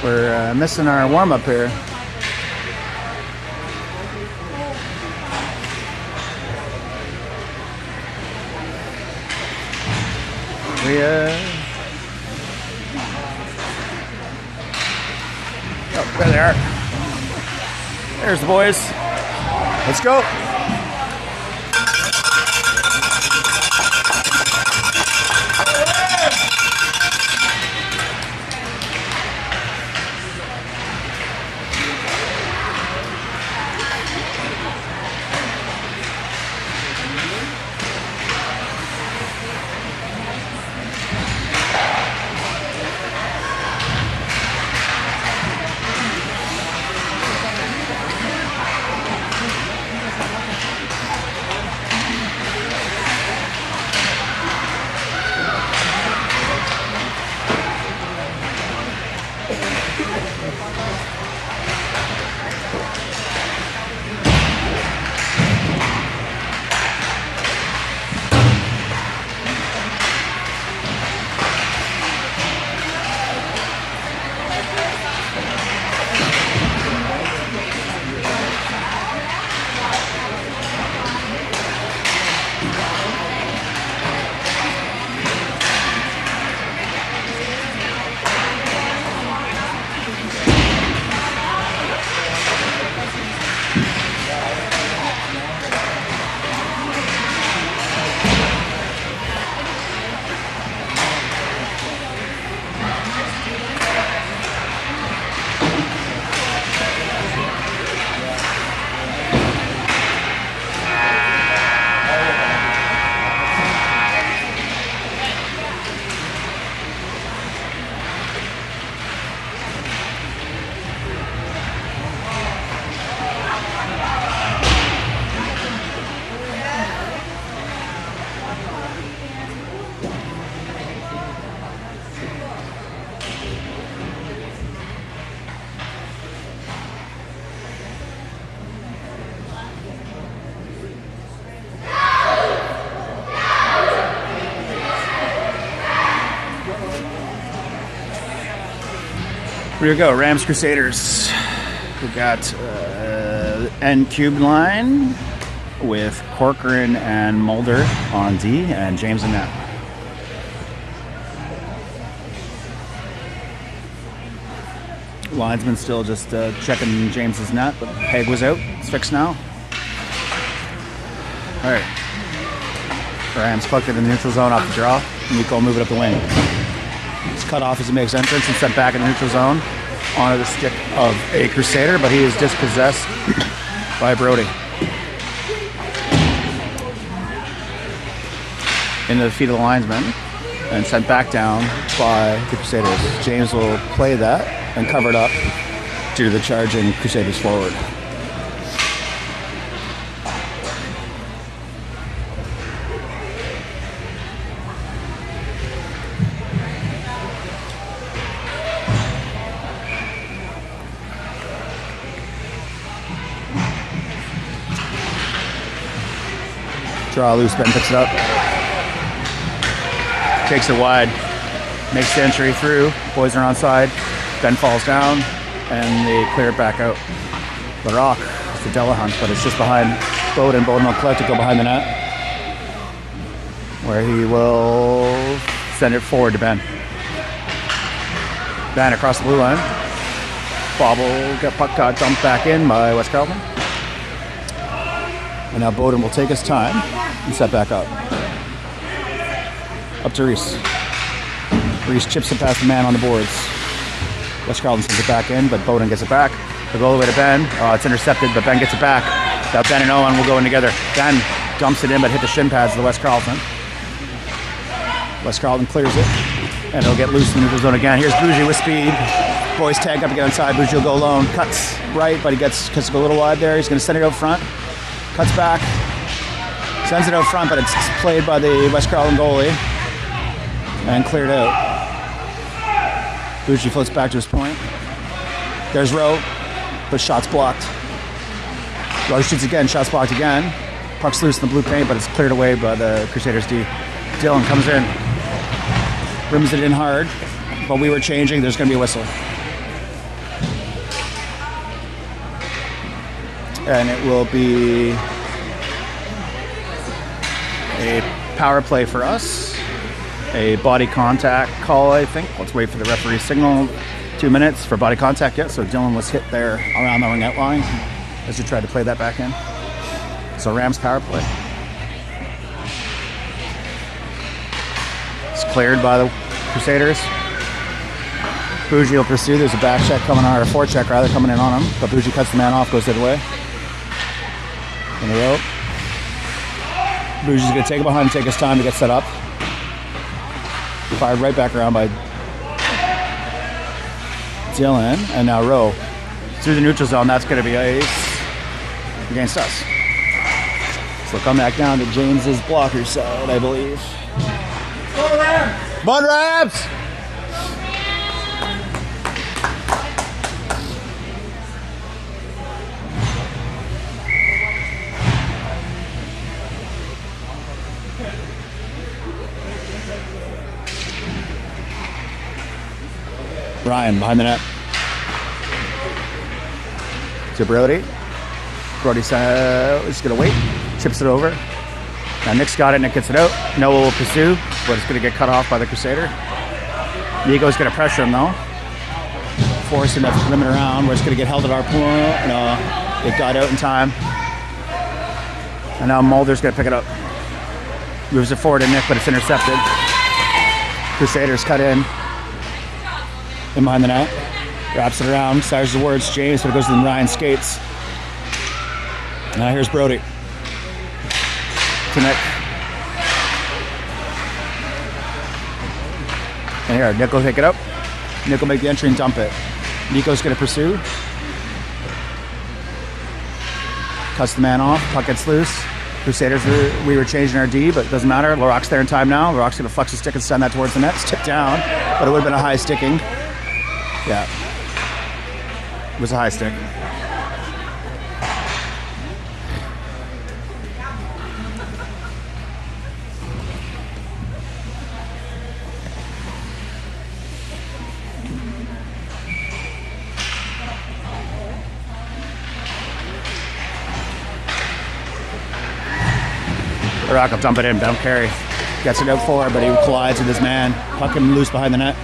We're missing our warm-up here. Oh, there they are. There's the boys. Let's go. Here we go, Rams Crusaders. We got N cube line with Corcoran and Mulder on D and James and Knapp. Linesman still just checking James's net, but peg was out. It's fixed now. All right. Rams plucked it in the neutral zone off the draw. Nico will move it up the wing. It's cut off as he makes entrance and sent back in the neutral zone onto the stick of a Crusader, but he is dispossessed by Brody. Into the feet of the linesman and sent back down by the Crusaders. James will play that and cover it up due to the charging Crusaders forward. Draw loose, Ben picks it up. Takes it wide. Makes the entry through. Boys are onside. Ben falls down, and they clear it back out. Larocque, it's the Delahunt, but it's just behind Bowden. Bowden will collect it, go behind the net, where he will send it forward to Ben. Ben across the blue line. Bobble, puck got dumped back in by West Carleton. And now Bowden will take his time and set back up. Up to Reese. Reese chips it past the man on the boards. West Carleton sends it back in, but Bowden gets it back. They go all the way to Ben. It's intercepted, but Ben gets it back. Now Ben and Owen will go in together. Ben dumps it in, but hit the shin pads of the West Carleton. West Carleton clears it, and it'll get loose in the neutral zone again. Here's Bougie with speed. Boys tag up to get inside. Bougie will go alone. Cuts right, but he gets a little wide there. He's going to send it out front. Cuts back. Sends it out front, but it's played by the West Carleton goalie. And cleared out. Bougie floats back to his point. There's Rowe, but shot's blocked. Rowe shoots again. Shot's blocked again. Puck's loose in the blue paint, but it's cleared away by the Crusaders D. Dylan comes in. Rims it in hard. But we were changing. There's going to be a whistle. And it will be a power play for us. A body contact call, I think. Let's wait for the referee's signal. 2 minutes for body contact. Yeah, so Dylan was hit there around the ringette line as he tried to play that back in. So Rams power play. It's cleared by the Crusaders. Bougie will pursue. There's a back check coming on, or a forecheck rather, coming in on him. But Bougie cuts the man off, goes the other way. In the rope. Bougie's going to take it behind and take his time to get set up. Fired right back around by Dylan. And now Rowe. Through the neutral zone, that's going to be ice against us. So come back down to James's blocker side, I believe. Bun Rams! Ryan behind the net. To Brody. Brody's going to wait. Chips it over. Now Nick's got it. Nick gets it out. Noah will pursue, but it's going to get cut off by the Crusader. Nico's going to pressure him though. Force him to limit around where it's going to get held at our point. No, it got out in time. And now Mulder's going to pick it up. Moves it forward to Nick, but it's intercepted. Crusaders cut in behind the net. Wraps it around. Stars the words James, but it goes to Ryan skates. Now here's Brody. To Nick. And here, Nick will pick it up. Nick will make the entry and dump it. Nico's going to pursue. Cuts the man off. Puck gets loose. Crusaders, we were changing our D, but it doesn't matter. Larocque's there in time now. Larocque's going to flex his stick and send that towards the net. Stick down, but it would have been a high sticking. Yeah. It was a high stick. Larocque will dump it in, don't carry. Gets it out forward, but he collides with his man. Puck him loose behind the net.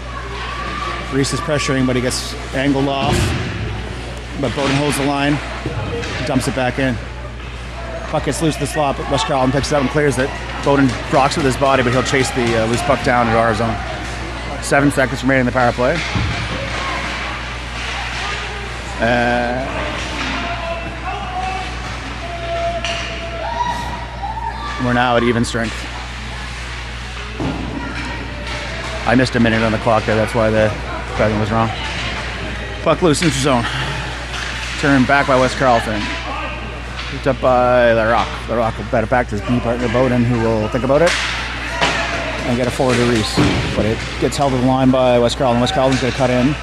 Reese is pressuring, but he gets angled off. But Bowden holds the line. Dumps it back in. Puck gets loose to the slot, but West Carleton picks it up and clears it. Bowden rocks with his body, but he'll chase the loose puck down into our zone. 7 seconds remaining in the power play. We're now at even strength. I missed a minute on the clock there, that's why the tracking was wrong. Puck loose into zone. Turned back by West Carleton. Picked up by Larocque. Larocque will bet it back to his B partner Bowden, who will think about it and get it forward to Reese. But it gets held to the line by West Carleton. West Carleton's going to cut in.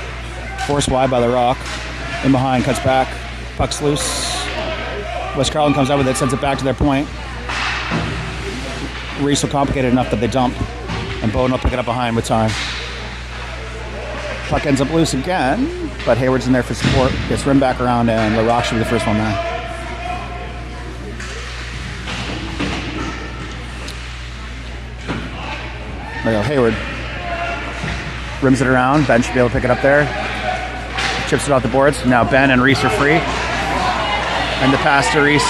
Forced wide by Larocque. In behind, cuts back. Puck's loose. West Carleton comes out with it, sends it back to their point. Reese will complicate it enough that they dump, and Bowden will pick it up behind with time. Puck ends up loose again, but Hayward's in there for support. Gets rimmed back around, and Larocque should be the first one there. There you go, Hayward. Rims it around. Ben should be able to pick it up there. Chips it off the boards. Now Ben and Reese are free. And the pass to Reese.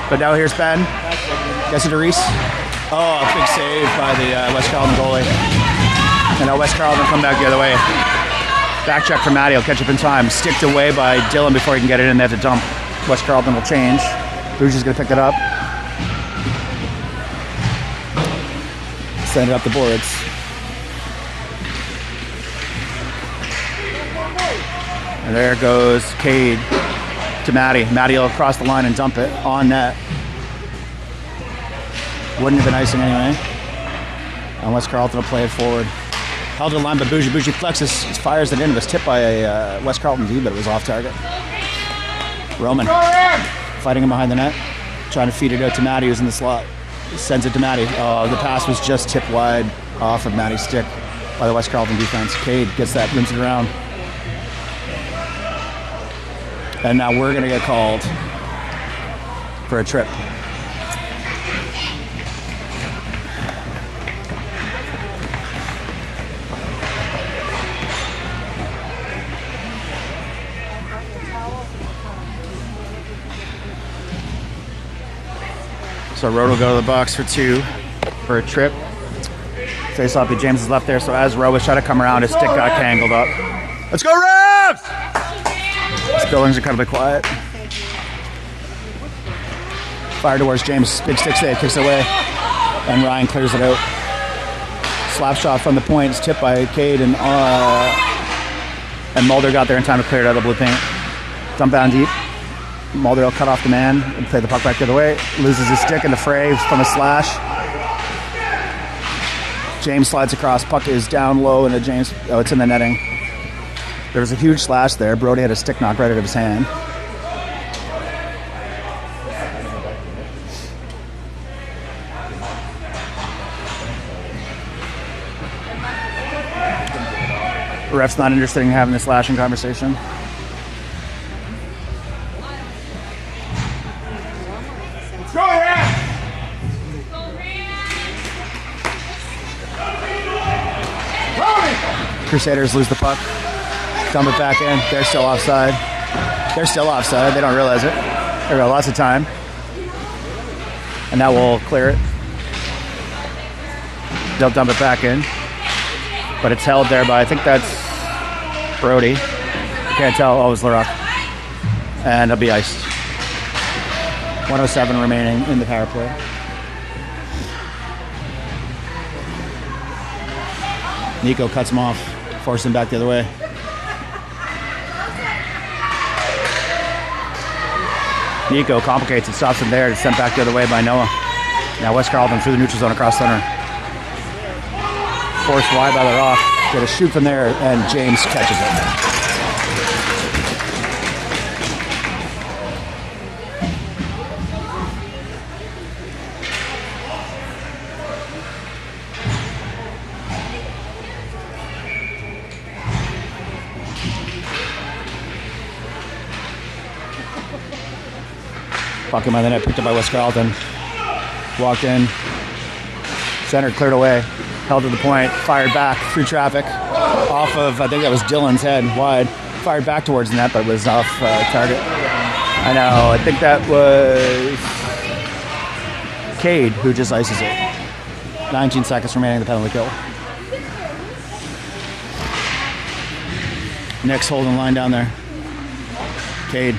But now here's Ben. Gets it to Reese. Oh, a big save by the West Carleton goalie. And now West Carleton come back the other way. Back check for Matty. He'll catch up in time. Sticked away by Dylan before he can get it in. They have to dump. West Carleton will change. Bougie's going to pick it up. Send it up the boards. And there goes Cade to Matty. Matty will cross the line and dump it on net. Wouldn't have been icing anyway. Unless Carleton will play it forward. Held to the line by Bougie. Bougie flexes, fires it in. It was tipped by a West Carleton D, but it was off target. Roman fighting him behind the net. Trying to feed it out to Matty, who's in the slot. Sends it to Matty. Oh, the pass was just tipped wide off of Matty's stick by the West Carleton defense. Cade gets that, rims it around. And now we're going to get called for a trip. So Rowe will go to the box for 2 for a trip. Face off to James is left there, so as Rowe was trying to come around, his stick got tangled up. Let's go, Rams! These buildings are kind of quiet. Fire towards James, big stick save, kicks it away, and Ryan clears it out. Slap shot from the point, it's tipped by Cade, and Mulder got there in time to clear it out of the blue paint. Dump down deep. Mulder will cut off the man and play the puck back the other way. Loses his stick in the fray from a slash. James slides across. Puck is down low into James. Oh, it's in the netting. There was a huge slash there. Brody had a stick knock right out of his hand. The ref's not interested in having a slashing conversation. Crusaders lose the puck. Dump it back in. They're still offside. They're still offside. They don't realize it. They've got lots of time. And that will clear it. They'll dump it back in. But it's held there by, I think that's Brody. I can't tell. Oh, it was Larock. And it'll be iced. 1:07 remaining in the power play. Nico cuts him off, forces him back the other way. Nico complicates it, stops him there. It's sent back the other way by Noah. Now West Carleton through the neutral zone across center. Forced wide by the Rock. Get a shoot from there, and James catches it. Puck in by the net, picked up by West Carleton. Walked in. Center cleared away. Held to the point. Fired back through traffic. Off of, I think that was Dylan's head, wide. Fired back towards the net, but was off target. I know, I think that was Cade who just ices it. 19 seconds remaining in the penalty kill. Nick's holding the line down there. Cade.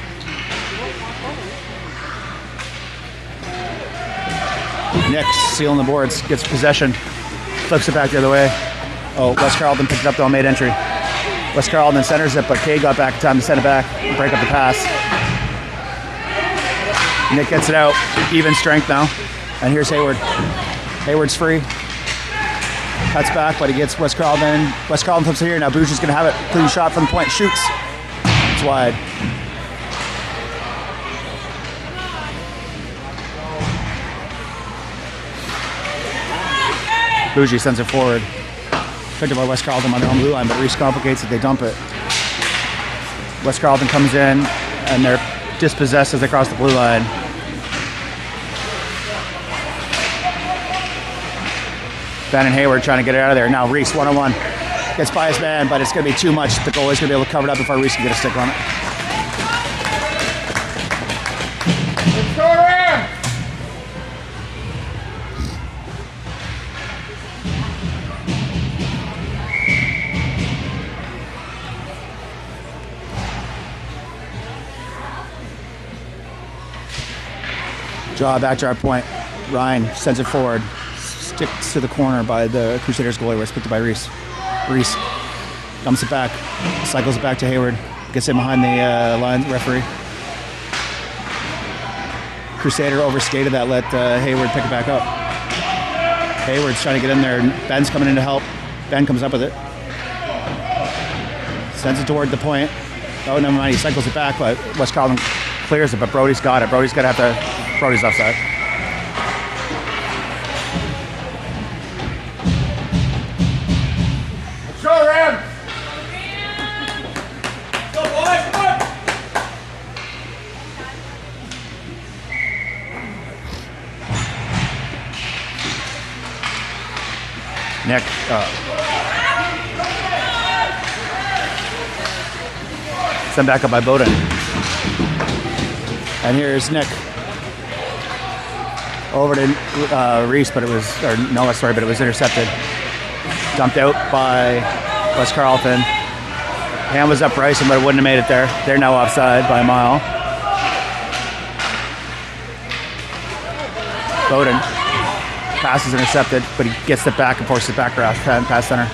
Nick sealing the boards, gets possession, flips it back the other way. Oh, West Carleton picked it up though, made entry. West Carleton centers it, but Cade got back in time to send it back and break up the pass. Nick gets it out, even strength now. And here's Hayward. Hayward's free. Cuts back, but he gets West Carleton. West Carleton flips it here, now Bougie's gonna have it. Clean shot from the point, shoots. It's wide. Bougie sends it forward. Picked up by West Carleton on their own blue line, but Reese complicates it, they dump it. West Carleton comes in, and they're dispossessed as they cross the blue line. Ben and Hayward trying to get it out of there. Now Reese, 1-on-1. Gets by his man, but it's going to be too much. The goalie's going to be able to cover it up before Reese can get a stick on it. Let's go around! Draw back to our point. Ryan sends it forward. sticks to the corner by the Crusaders goalie where it's picked up by Reese. Reese dumps it back, cycles it back to Hayward, gets in behind the line referee. Crusader overskated that, let Hayward pick it back up. Hayward's trying to get in there, and Ben's coming in to help. Ben comes up with it. Sends it toward the point. Oh, never mind, he cycles it back, but West Carleton clears it, but Brody's got it. Brody's offside. Show Rams! Go, boys, come on! Nick, sent back up by Bowden. And here's Nick. Over to Reese, but it was, or Noah, sorry, but it was intercepted. Dumped out by West Carleton. Hand was up Bryson, but it wouldn't have made it there. They're now offside by a mile. Bowden. Pass is intercepted, but he gets it back and forces it back past center.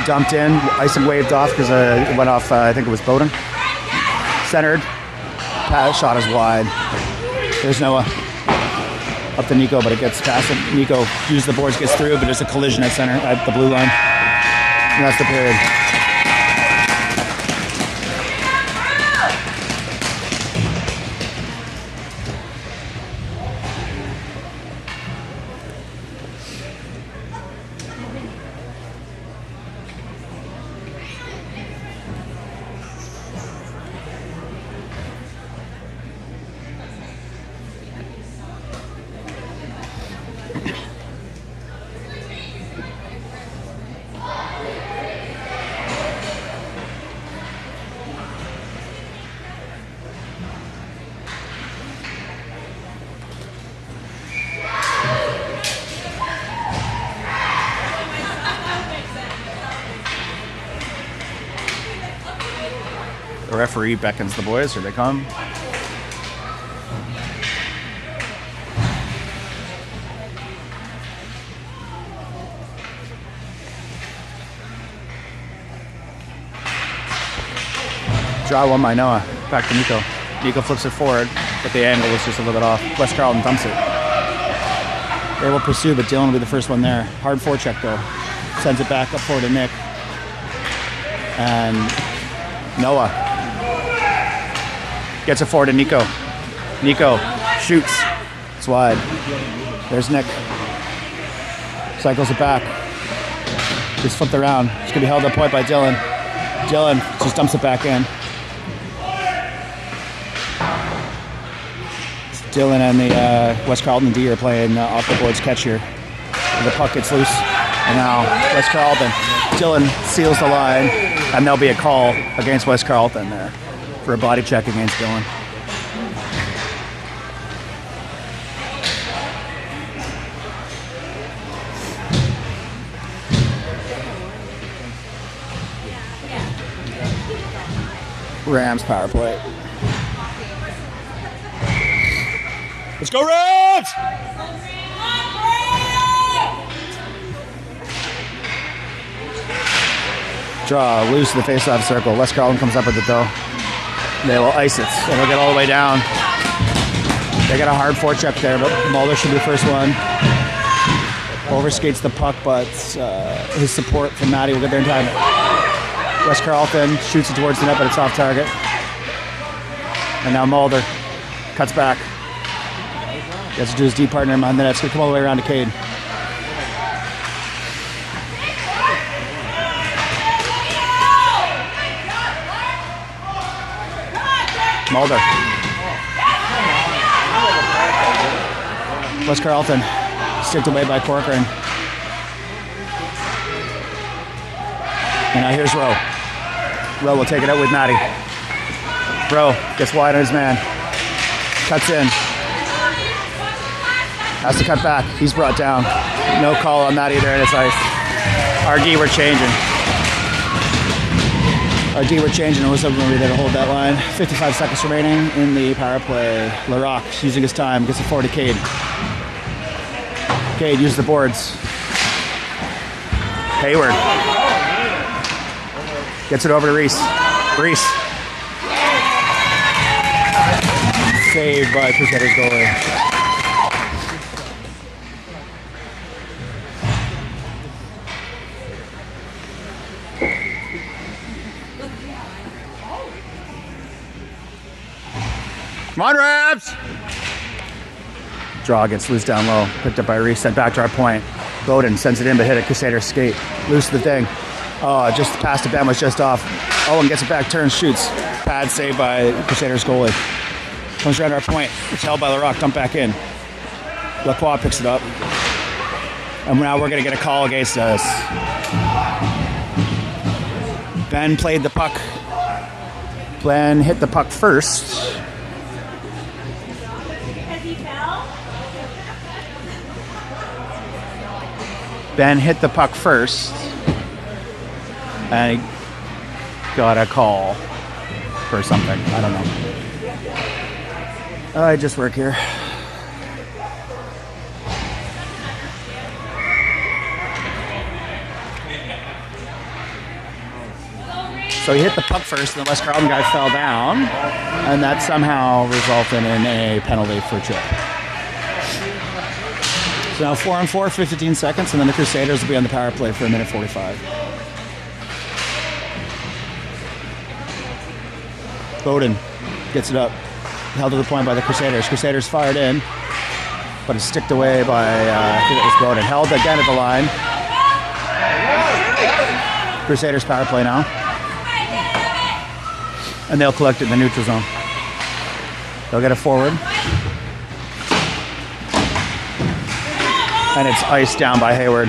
Dumped in, ice and waved off because it went off, I think it was Bowden. Centered. Pass shot is wide. There's Noah. Up to Nico, but it gets past him. Nico uses the boards, gets through, but there's a collision at center, at the blue line. And that's the period. The referee beckons the boys. Here they come. Draw one by Noah. Back to Nico. Nico flips it forward, but the angle was just a little bit off. West Carleton dumps it. They will pursue, but Dylan will be the first one there. Hard forecheck though. Sends it back up forward to Nick. And Noah gets it forward to Nico. Nico shoots. It's wide. There's Nick. Cycles it back. Just flipped around. It's going to be held at point by Dylan. Dylan just dumps it back in. Dylan and the West Carleton D are playing off the boards catch here. The puck gets loose. And now West Carleton. Dylan seals the line. And there'll be a call against West Carleton there for a body check against Dylan. Rams power play. Let's go Rams! Draw loose to the face-off circle. West Carleton comes up with it though. They will ice it. It'll get all the way down. They got a hard forecheck there, but Mulder should be the first one. Overskates the puck, but his support from Matty will get there in time. West Carleton shoots it towards the net, but it's off target. And now Mulder cuts back. Gets to do his D partner behind the net. It's going to come all the way around to Cade. Mulder. West Carleton sticked away by Corcoran. And now here's Rowe. Rowe will take it out with Matty. Rowe gets wide on his man. Cuts in. Has to cut back. He's brought down. No call on Matty there, and it's ice. RG, we're changing. Our D were changing. It was something we did to hold that line. 55 seconds remaining in the power play. Larocque using his time. Gets it forward to Cade. Cade uses the boards. Hayward. Gets it over to Reese. Reese. Saved by Crusaders goalie. Come on, Rams! Draw gets loose down low. Picked up by Reese. Sent back to our point. Bowden sends it in, but hit a Crusader skate. Loose the thing. Oh, just past the Ben was just off. Owen gets it back, turns, shoots. Pad saved by Crusaders goalie. Comes around our point. It's held by Larocque. Dump back in. Lacroix picks it up. And now we're going to get a call against us. Ben played the puck. Ben hit the puck first. Ben hit the puck first. And he got a call for something. I don't know. I just work here. So he hit the puck first, and the West Carleton guy fell down, and that somehow resulted in a penalty for trip. So now 4-on-4, 15 seconds, and then the Crusaders will be on the power play for a minute 45. Bowden gets it up. Held to the point by the Crusaders. Crusaders fired in, but it's sticked away by, I think it was Bowden. Held again at the line. Crusaders power play now. And they'll collect it in the neutral zone. They'll get it forward. And it's iced down by Hayward.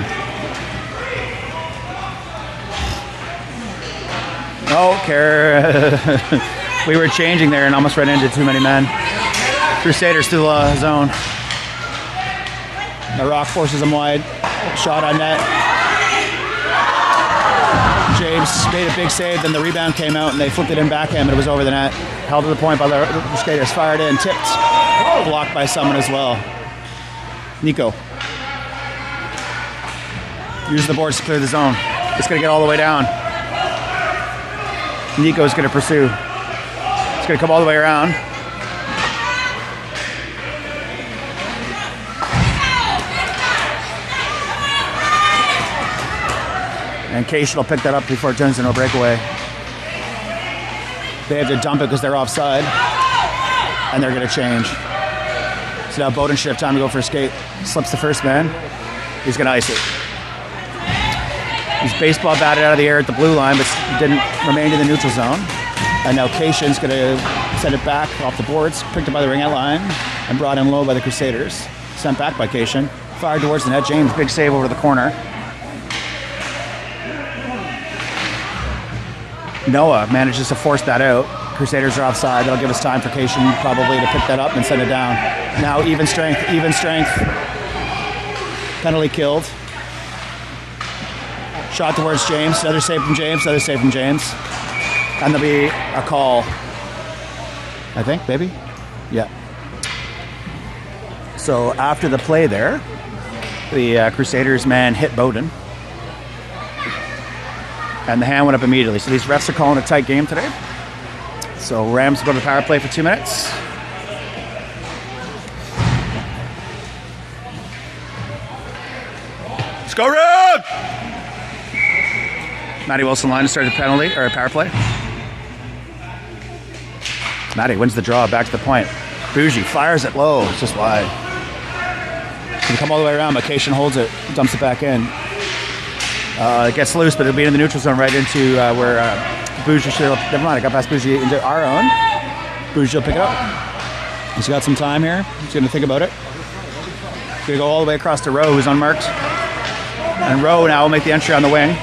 Oh, we were changing there and almost ran into too many men. Crusaders through the zone. Larocque forces them wide. Shot on net. James made a big save, then the rebound came out and they flipped it in backhand, but it was over the net. Held to the point by the Crusaders. Fired in, tipped. Blocked by someone as well. Nico. Use the boards to clear the zone. It's going to get all the way down. Nico's going to pursue. It's going to come all the way around. And Cation will pick that up before it turns into a breakaway. They have to dump it because they're offside. And they're going to change. So now Bowden should have time to go for a skate. Slips the first man. He's going to ice it. He's baseball batted out of the air at the blue line, but didn't remain in the neutral zone. And now Cation's going to send it back off the boards, picked up by the ring out line, and brought in low by the Crusaders. Sent back by Cation. Fired towards the net. James, big save over the corner. Noah manages to force that out. Crusaders are offside. That'll give us time for Cation probably to pick that up and send it down. Now even strength. Penalty killed. Shot towards James. Another save from James. And there'll be a call. I think, maybe? Yeah. So after the play there, the Crusaders man hit Bowden. And the hand went up immediately. So these refs are calling a tight game today. So Rams go to the power play for 2 minutes. Let's go, Rams! Matty Wilson line to start the penalty or a power play. Matty wins the draw, back to the point. Bougie fires it low, it's just wide. Can come all the way around, but Cation holds it, dumps it back in. It gets loose, but it'll be in the neutral zone right into where Bougie should have. Never mind, it got past Bougie into our own. Bougie will pick it up. He's got some time here. He's going to think about it. He's going to go all the way across to Rowe, who's unmarked. And Rowe now will make the entry on the wing.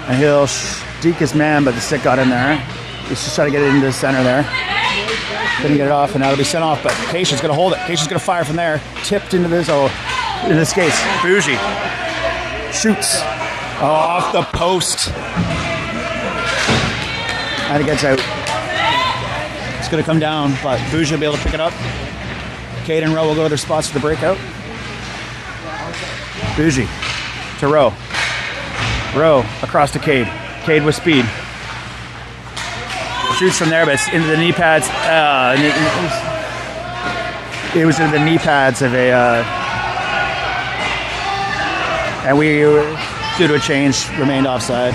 And he'll deke his man, but the stick got in there. He's just trying to get it into the center there. Couldn't get it off, and now it'll be sent off, but Cation's going to hold it. Cation's going to fire from there. Tipped into this, into the skates. Bougie shoots off the post. And it gets out. It's going to come down, but Bougie will be able to pick it up. Cade and Rowe will go to their spots for the breakout. Bougie to Rowe. Rowe across to Cade. Cade with speed. Shoots from there, but it's into the knee pads. It was into the knee pads of a... and we, due to a change, remained offside.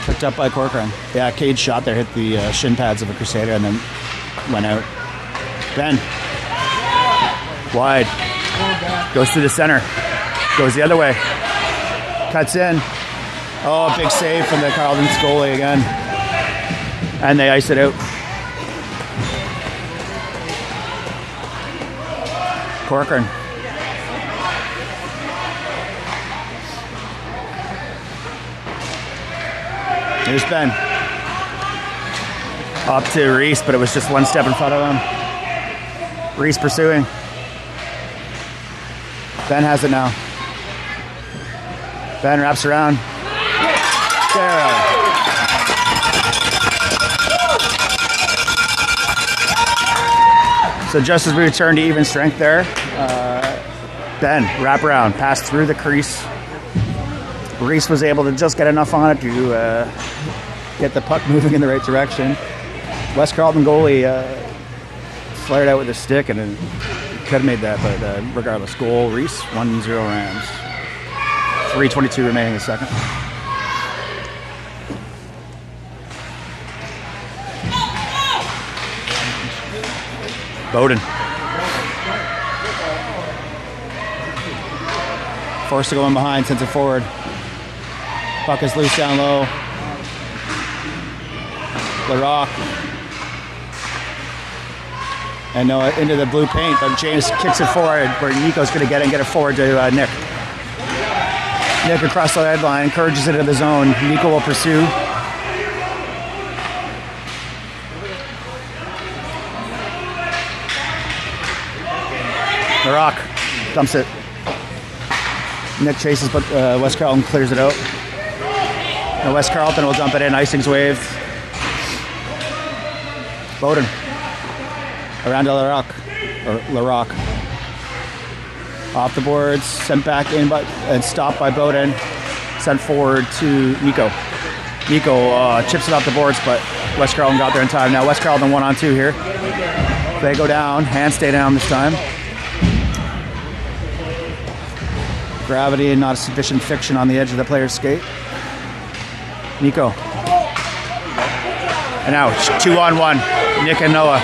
Picked up by Corcoran. Yeah, Cade's shot there hit the shin pads of a Crusader and then went out. Ben. Wide. Goes through the center. Goes the other way. Cuts in. Oh, big save from the Carleton's goalie again. And they ice it out. Corcoran. Here's Ben. Up to Reese, but it was just one step in front of him. Reese pursuing. Ben has it now. Ben wraps around. Sarah. So just as we return to even strength there, Ben, wrap around, pass through the crease. Reese was able to just get enough on it to get the puck moving in the right direction. West Carleton goalie flared out with a stick and it could have made that, but regardless, goal, Reese, 1-0 Rams. 3:22 remaining in the second. Bowden. Forced to go in behind, sends it forward. Puck is loose down low. LaRock. And Noah into the blue paint, but James kicks it forward where Nico's going to get it and get it forward to Nick. Nick across the red line, encourages it into the zone. Nico will pursue. LaRock dumps it. Nick chases, but West Carleton clears it out. And West Carleton will dump it in. Icing's waved. Bowden. Around to LaRock. Off the boards, sent back in, and stopped by Bowden. Sent forward to Nico. Nico chips it off the boards, but West Carleton got there in time. Now West Carleton 1-on-2 here. They go down. Hands stay down this time. Gravity and not a sufficient friction on the edge of the player's skate. Nico. And now 2-on-1. Nick and Noah.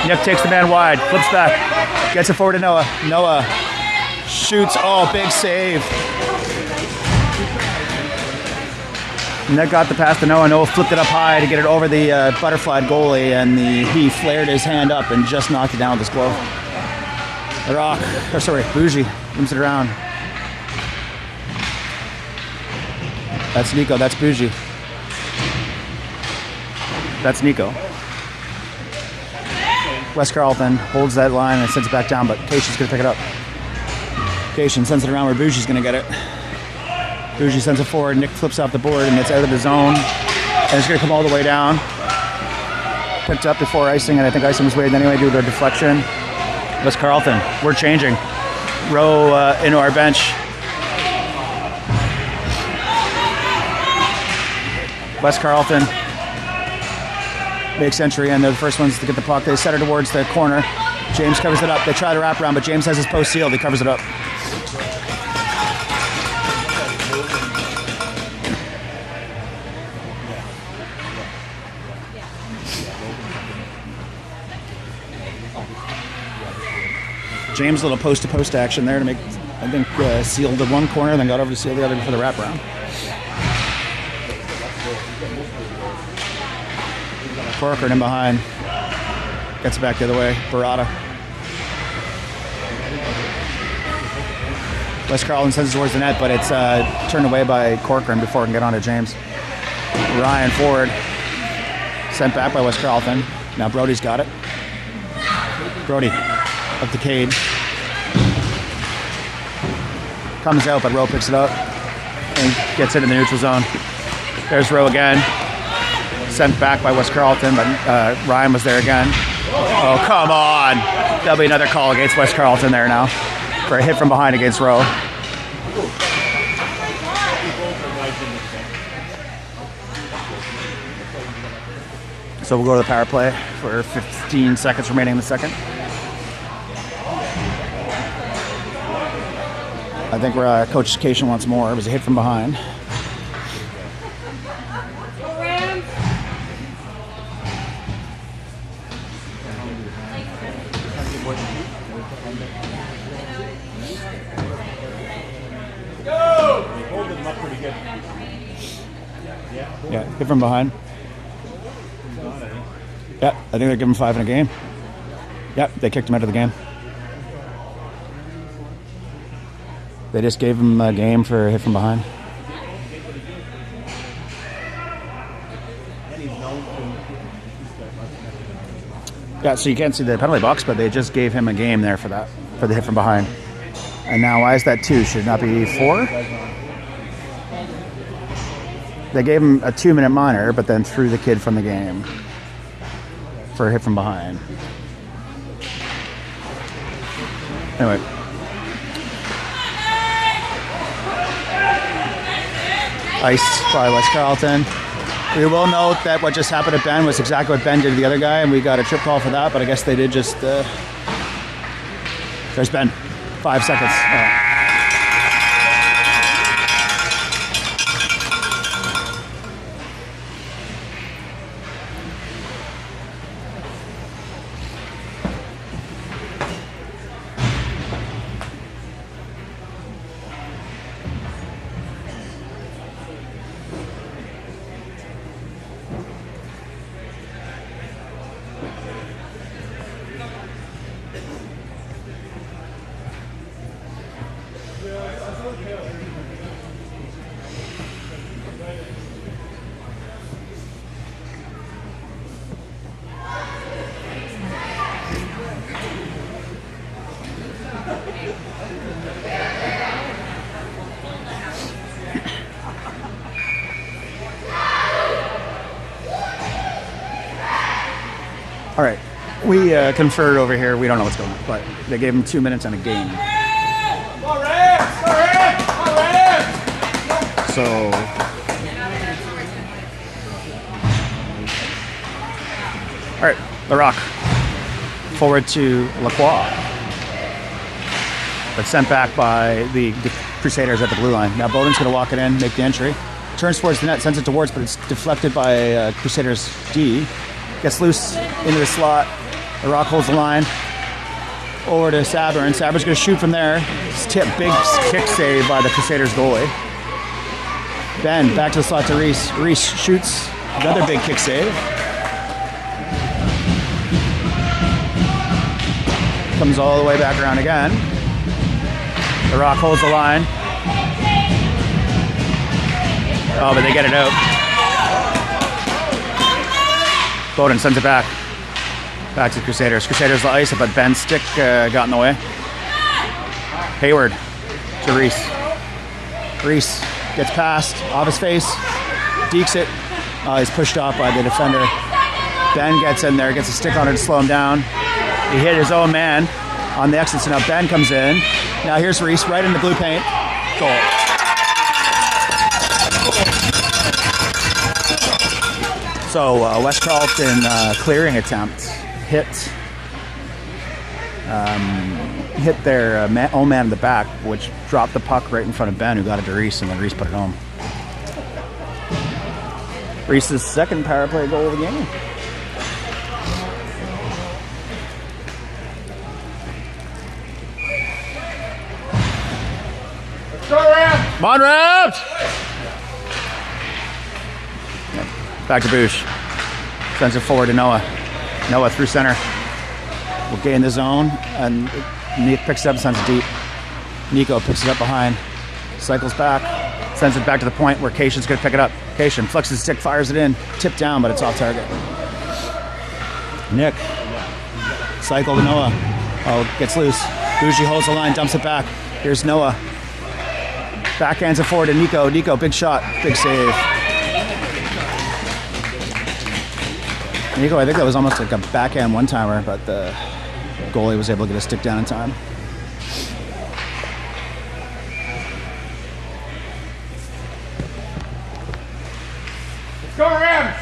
Nick takes the man wide, flips back, gets it forward to Noah. Noah shoots. Oh, big save. Nick got the pass to Noah. Noah flipped it up high to get it over the butterfly goalie, and he flared his hand up and just knocked it down with his glove. Bougie moves it around. That's Nico. That's Bougie. That's Nico. West Carleton holds that line and sends it back down, but Cation going to pick it up. Cation sends it around where Bougie's going to get it. Bougie sends it forward. Nick flips off the board and gets out of the zone. And it's going to come all the way down. Picked up before icing, and I think icing was waiting anyway due to the deflection. West Carleton, we're changing. Row into our bench. West Carleton makes entry, and they're the first ones to get the puck. They set it towards the corner. James covers it up. They try to wrap around, but James has his post sealed. He covers it up. James, a little post-to-post action there to make, I think, sealed the one corner, then got over to seal the other for the wraparound. Corcoran in behind. Gets it back the other way. Barada. West Carleton sends it towards the net, but it's turned away by Corcoran before it can get on to James. Ryan forward. Sent back by West Carleton. Now Brody's got it. Brody up to Cade. Comes out, but Rowe picks it up and gets it in the neutral zone. There's Rowe again. Sent back by West Carleton, but Ryan was there again. Oh, come on. There'll be another call against West Carleton there now for a hit from behind against Rowe. So we'll go to the power play for 15 seconds remaining in the second. I think Coach Cation wants more. It was a hit from behind. Yeah, hit from behind. Yeah, I think they're giving 5 in a game. Yep, they kicked him out of the game. They just gave him a game for a hit from behind. Yeah, so you can't see the penalty box, but they just gave him a game there for that, for the hit from behind. And now why is that 2? Should it not be 4? They gave him a 2-minute minor, but then threw the kid from the game for a hit from behind. Anyway. Ice by West Carleton. We will note that what just happened to Ben was exactly what Ben did to the other guy, and we got a trip call for that, but I guess they did just... There's Ben. 5 seconds. All right, we conferred over here. We don't know what's going on, but they gave him 2 minutes on a game. So, all right, the Rock forward to Lacroix, but sent back by the Crusaders at the blue line. Now Bowden's going to walk it in, make the entry, turns towards the net, sends it towards, but it's deflected by Crusaders D. Gets loose into the slot. The Rock holds the line. Over to Saber, and Saber's going to shoot from there. Big kick save by the Crusaders goalie. Ben back to the slot to Reese. Reese shoots. Another big kick save. Comes all the way back around again. The Rock holds the line. Oh, but they get it out. Bowden sends it back. Back to Crusaders. Crusaders to ice it, but Ben's stick got in the way. Hayward to Reese. Reese gets past, off his face, dekes it. He's pushed off by the defender. Ben gets in there, gets a stick on it to slow him down. He hit his own man on the exit, so now Ben comes in. Now here's Reese right in the blue paint. Goal. So West Carleton clearing attempt hit their own man in the back, which dropped the puck right in front of Ben, who got it to Reese, and then Reese put it home. Reese's second power play goal of the game. Let's go, Ram! Come on, Rams! Back to Boosh. Sends it forward to Noah. Noah through center. Will gain the zone, and Nick picks it up and sends it deep. Nico picks it up behind. Cycles back. Sends it back to the point where Cation's going to pick it up. Cation flexes the stick, fires it in. Tipped down, but it's off target. Nick. Cycle to Noah. Oh, gets loose. Bougie holds the line, dumps it back. Here's Noah. Backhands it forward to Nico. Nico, big shot. Big save. Nico, I think that was almost like a backhand one-timer, but the goalie was able to get a stick down in time. Let's go, Rams!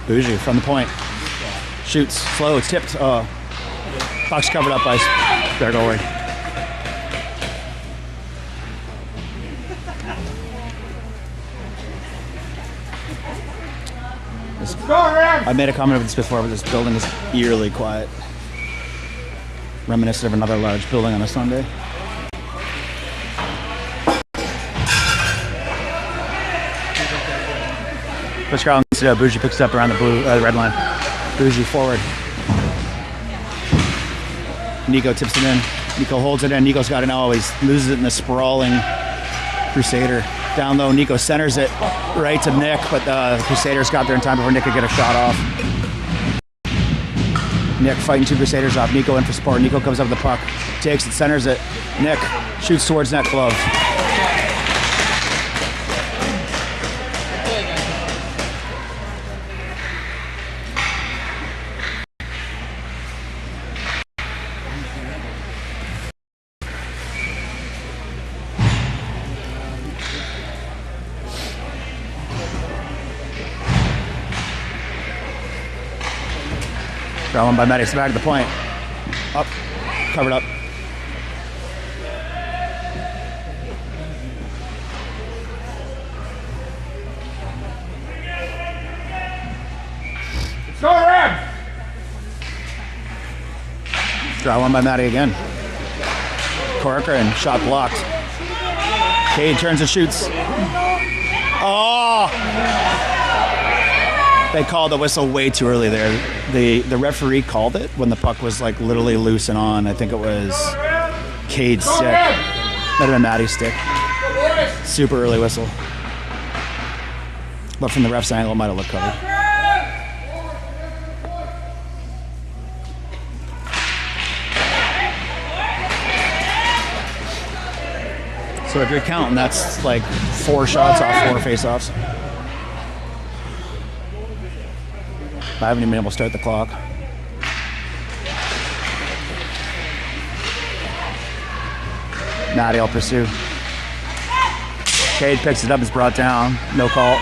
Bougie from the point. Shoots. Slow. It's tipped. Puck's covered up by their goalie. Let's go, Rams! I made a comment of this before, but this building is eerily quiet. Reminiscent of another large building on a Sunday. Push Carl instead of Bougie picks it up around the red line. Bougie forward. Nico tips it in. Nico holds it in. Nico's got it now. He loses it in the sprawling Crusader. Down low, Nico centers it right to Nick, but the Crusaders got there in time before Nick could get a shot off. Nick fighting two Crusaders off. Nico in for support. Nico comes up with the puck. Takes it, centers it. Nick shoots towards net glove. Got one by Matty. It's back to the point. Up. Covered up. Let's go, Rams! Draw one by Matty again. Corcoran, shot blocked. Cade turns and shoots. Oh! They called the whistle way too early there. The referee called it when the puck was like literally loose and on. I think it was Cade's stick. Might have been Matty's stick. Super early whistle. But from the ref's angle, it might have looked covered. So if you're counting, that's like 4 shots off 4 face-offs. I haven't even been able to start the clock. Matty will pursue. Cade picks it up, it's brought down. No call.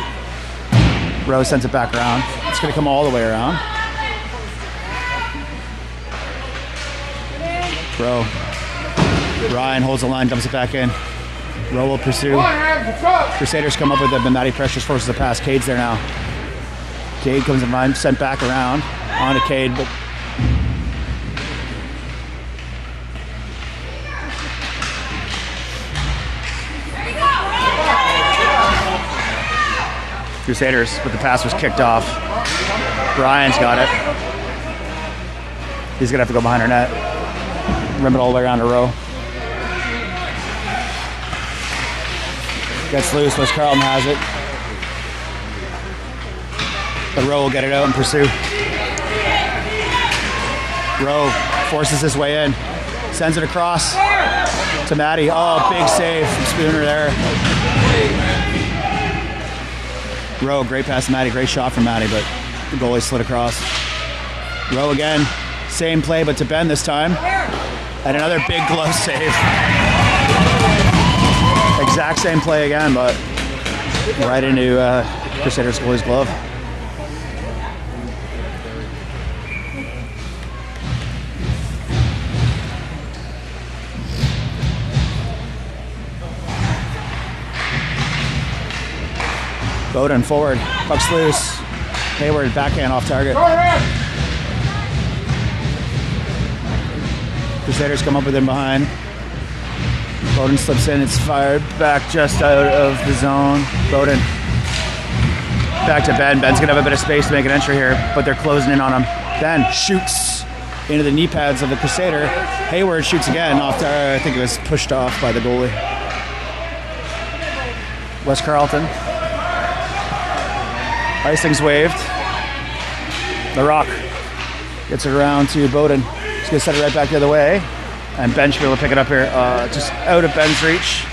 Rose sends it back around. It's going to come all the way around. Rowe. Ryan holds the line, dumps it back in. Rowe will pursue. Crusaders come up with it, but Matty pressures, forces the pass. Cade's there now. Cade comes in line, sent back around. On to Cade, but Crusaders, but the pass was kicked off. Ryan's got it. He's gonna have to go behind her net. Rim it all the way around a row. Gets loose, West Carlton has it. But Rowe will get it out and pursue. Rowe forces his way in. Sends it across to Matty. Oh, big save from Spooner there. Rowe, great pass to Matty. Great shot from Matty, but the goalie slid across. Rowe again. Same play, but to Ben this time. And another big glove save. Exact same play again, but right into Crusaders goalie's glove. Bowden forward, puck's loose. Hayward backhand off target. Crusaders come up with him behind. Bowden slips in, it's fired back just out of the zone. Bowden back to Ben. Ben's gonna have a bit of space to make an entry here, but they're closing in on him. Ben shoots into the knee pads of the Crusader. Hayward shoots again off target. I think it was pushed off by the goalie. West Carlton. Icing's waved. The Rock gets it around to Bowden. He's gonna set it right back the other way. And Ben should be able to pick it up here. Just out of Ben's reach.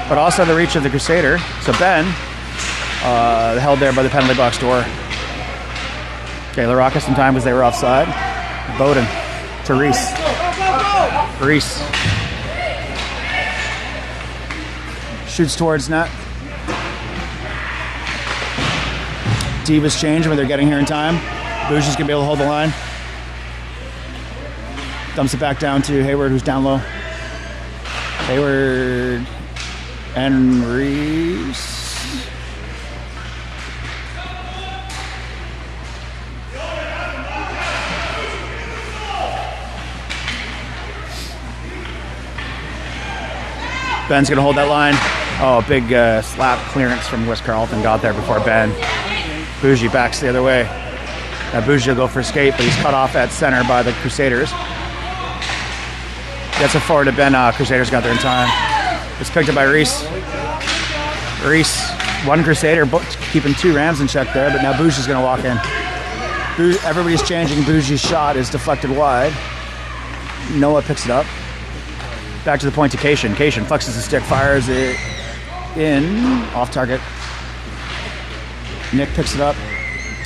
but also the reach of the Crusader. So Ben held there by the penalty box door. Okay, LaRocca some time because they were offside. Bowden to Reese. Reese shoots towards net. Divas change when they're getting here in time. Bougie's gonna be able to hold the line. Dumps it back down to Hayward, who's down low. Hayward and Reese. Ben's gonna hold that line. Oh, big slap clearance from West Carleton got there before Ben. Bougie backs the other way. Now Bougie will go for a skate, but he's cut off at center by the Crusaders. Gets it forward to Ben. Crusaders got there in time. It's picked up by Reese. Reese, one Crusader, keeping 2 Rams in check there, but now Bougie's gonna walk in. Everybody's changing. Bougie's shot is deflected wide. Noah picks it up. Back to the point to Cation. Cation flexes the stick, fires it in, off target. Nick picks it up.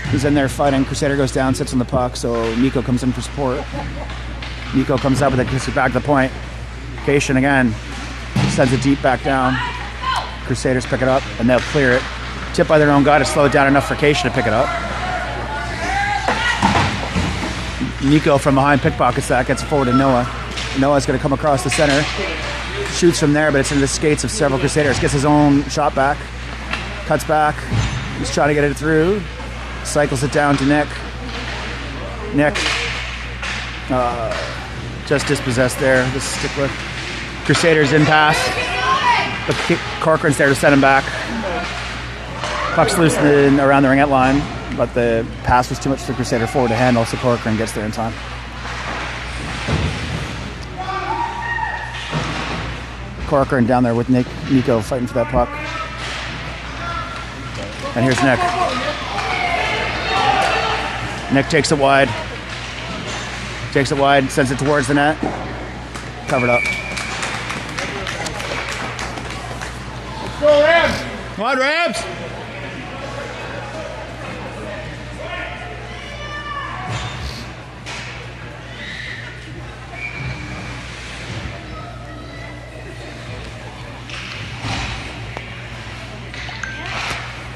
He's in there fighting. Crusader goes down, sits on the puck, so Nico comes in for support. Nico comes up with it, gets it back to the point. Cation again sends it deep back down. Crusaders pick it up, and they'll clear it. Tipped by their own guy to slow it down enough for Cation to pick it up. Nico from behind pickpockets that, gets it forward to Noah. Noah's going to come across the center. Shoots from there, but it's into the skates of several Crusaders. Gets his own shot back. Cuts back. He's trying to get it through. Cycles it down to Nick. Nick just dispossessed there. The stickler. Crusaders in pass. But Corcoran's there to send him back. Puck's loose around the ringette line, but the pass was too much for the Crusader forward to handle, so Corcoran gets there in time. Corcoran down there with Nico fighting for that puck. And here's Nick. Nick takes it wide. Takes it wide, sends it towards the net. Covered up. Go Rams! Come on, Rams!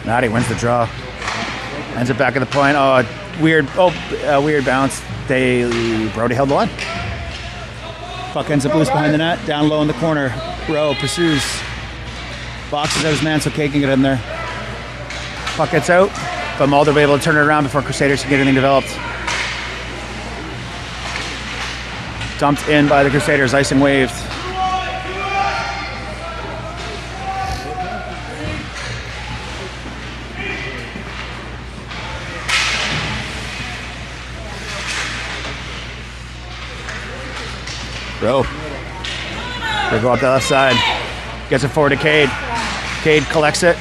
Matty wins the draw. Ends it back at the point. Oh, weird bounce. Brody held the line. Puck ends up loose behind the net. Down low in the corner. Rowe pursues. Boxes out his man so Kay can get in there. Puck gets out, but Mulder will be able to turn it around before Crusaders can get anything developed. Dumped in by the Crusaders, icing waved. Rowe. They go up the left side. Gets it forward to Cade. Cade collects it.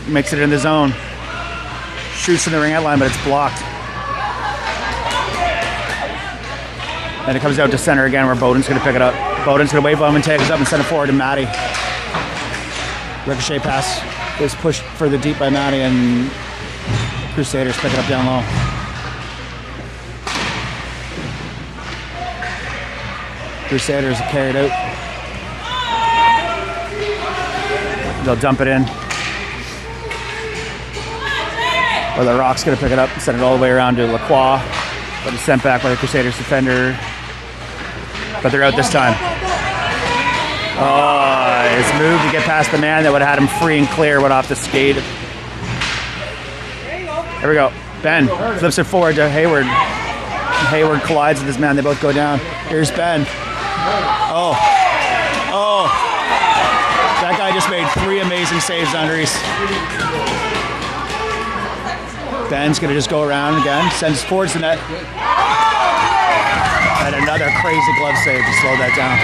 Makes it in the zone. Shoots in the ring line, but it's blocked. Then it comes out to center again where Bowden's going to pick it up. Bowden's going to wave on him and take it up and send it forward to Matty. Ricochet pass is pushed further deep by Matty, and Crusaders pick it up down low. Crusaders are carried out. They'll dump it in. Or the Rock's going to pick it up and send it all the way around to Lacroix. But it's sent back by the Crusaders defender. But they're out this time. Oh, his move to get past the man that would have had him free and clear went off the skate. Here we go. Ben flips it forward to Hayward. Hayward collides with his man. They both go down. Here's Ben. Oh. That guy just made 3 amazing saves on Reese. Ben's going to just go around again. Sends towards the net. And another crazy glove save to slow that down.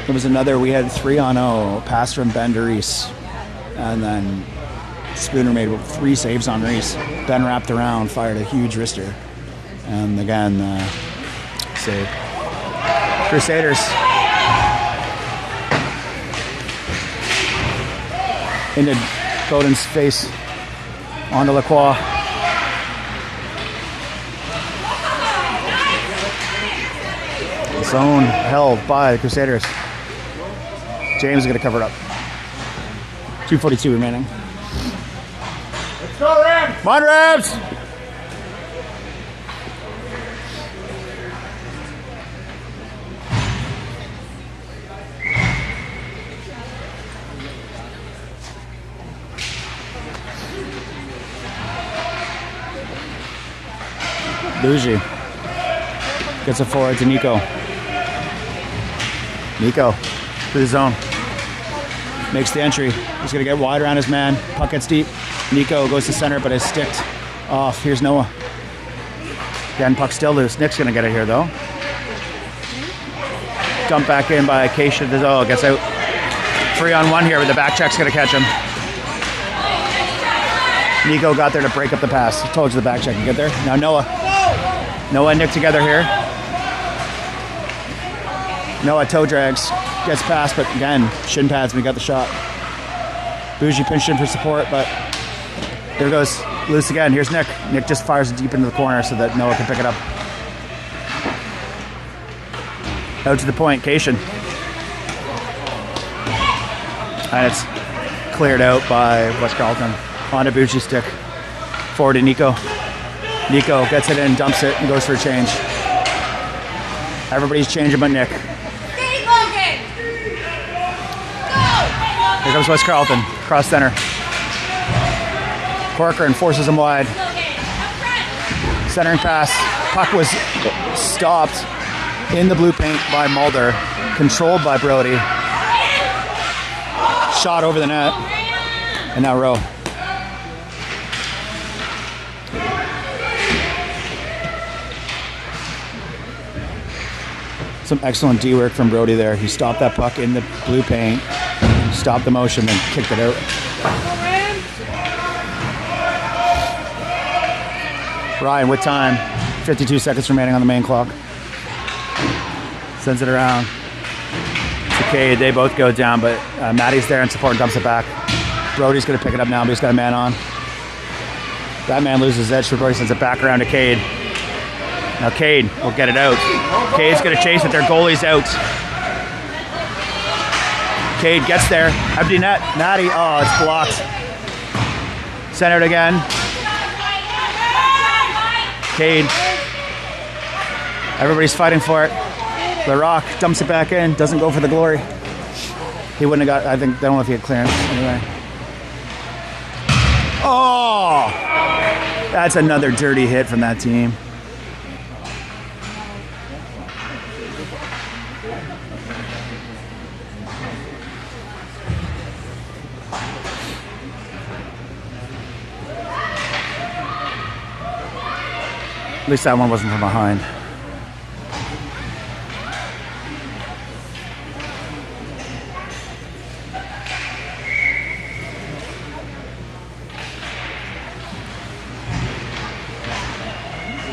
There was another, we had 3-on-0. Pass from Ben to Reese. And then Spooner made 3 saves on Reese. Ben wrapped around, fired a huge wrister. And again, save. Crusaders. Into Bowden's face. Onto Lacroix. Zone held by the Crusaders. James is going to cover it up. 2:42 remaining. Let's go, Rams! Come on, Rams! Bougie gets it forward to Nico. Nico to the zone. Makes the entry. He's going to get wide around his man. Puck gets deep. Nico goes to center, but is sticked off. Here's Noah. Again, puck still loose. Nick's going to get it here, though. Dumped back in by Acacia. Oh, gets out. 3-on-1 here, but the back check's going to catch him. Nico got there to break up the pass. I told you the back check can get there. Now Noah. Noah and Nick together here. Noah toe drags. Gets past, but again, shin pads when he got the shot. Bougie pinched in for support, but there goes loose again. Here's Nick. Nick just fires it deep into the corner so that Noah can pick it up. Out to the point, Cation. And it's cleared out by West Carleton. On a Bougie stick. Forward to Nico. Nico gets it in, dumps it, and goes for a change. Everybody's changing but Nick. Here comes West Carleton, cross center. Corcoran forces him wide. Centering pass. Puck was stopped in the blue paint by Mulder. Controlled by Brody. Shot over the net. And now Rowe. Some excellent D work from Brody there. He stopped that puck in the blue paint. Stopped the motion and kicked it out. Ryan with time. 52 seconds remaining on the main clock. Sends it around. It's okay, they both go down, but Maddie's there in support and dumps it back. Brody's going to pick it up now, but he's got a man on. That man loses his edge, so Brody sends it back around to Cade. Now Cade will get it out. Cade's going to chase it. Their goalie's out. Cade gets there. Empty net. Natty. Oh, it's blocked. Centered again. Cade. Everybody's fighting for it. LaRock dumps it back in. Doesn't go for the glory. He wouldn't have got, I don't know if he had clearance. Anyway. Oh! That's another dirty hit from that team. At least that one wasn't from behind.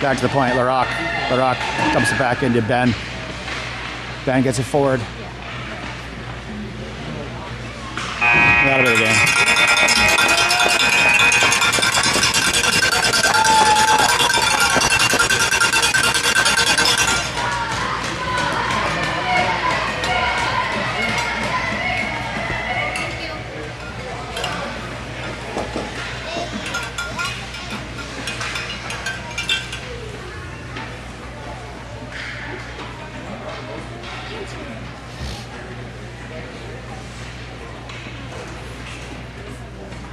Back to the point, LaRock. LaRock dumps it back into Ben. Ben gets it forward. Out of it again.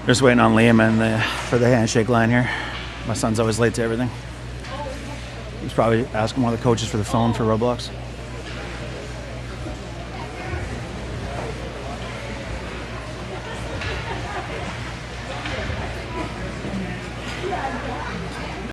Just waiting on Liam and for the handshake line here. My son's always late to everything. He's probably asking one of the coaches for the phone for Roblox.